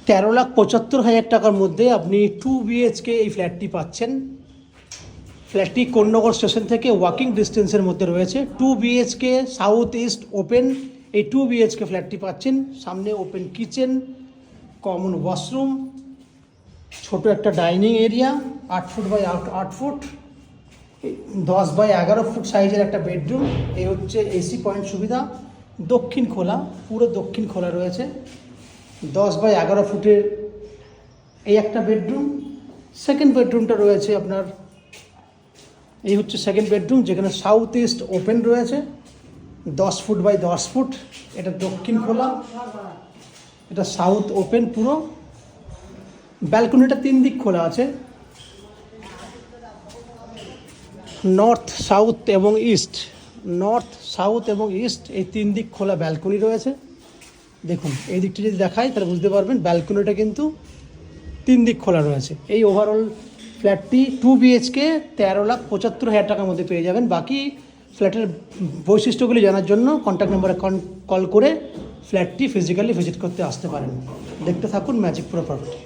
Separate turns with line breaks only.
13,75,000 টাকার মধ্যে আপনি 2 BHK এই ফ্ল্যাটটি পাচ্ছেন। ফ্ল্যাটটি কোন্নগর স্টেশন থেকে ওয়াকিং ডিস্টেন্সের মধ্যে রয়েছে। 2 BHK সাউথ ইস্ট ওপেন এই 2 BHK ফ্ল্যাটটি পাচ্ছেন। সামনে ওপেন কিচেন, কমন ওয়াশরুম, ছোট একটা dining area, 8 foot by 8 foot, 10 by 11 foot সাইজের একটা বেডরুম। এই হচ্ছে এসি পয়েন্ট সুবিধা, দক্ষিণ খোলা, পুরো দক্ষিণ খোলা রয়েছে। 10 বাই 11 ফুটের এই একটা বেডরুম। সেকেন্ড বেডরুমটা রয়েছে আপনার, এই হচ্ছে সেকেন্ড বেডরুম, যেখানে সাউথ ইস্ট ওপেন রয়েছে, 10 ফুট বাই 10 ফুট। এটা দক্ষিণ খোলা, এটা সাউথ ওপেন পুরো। ব্যালকনিটা 3 দিক খোলা আছে, নর্থ সাউথ এবং ইস্ট, নর্থ সাউথ এবং ইস্ট এই 3 দিক খোলা ব্যালকনি রয়েছে। দেখুন এই দিকটা যদি দেখাই তাহলে বুঝতে পারবেন, ব্যালকনিটা কিন্তু 3 দিক খোলা রয়েছে। এই ওভারঅল ফ্ল্যাটটি 2 BHK 13,75,000 টাকার মধ্যে পেয়ে যাবেন। বাকি ফ্ল্যাটের বৈশিষ্ট্যগুলি জানার জন্য কন্ট্যাক্ট নম্বরে কল করে ফ্ল্যাটটি ফিজিক্যালি ভিজিট করতে আসতে পারেন। দেখতে থাকুন ম্যাজিক প্রো প্রপার্টি।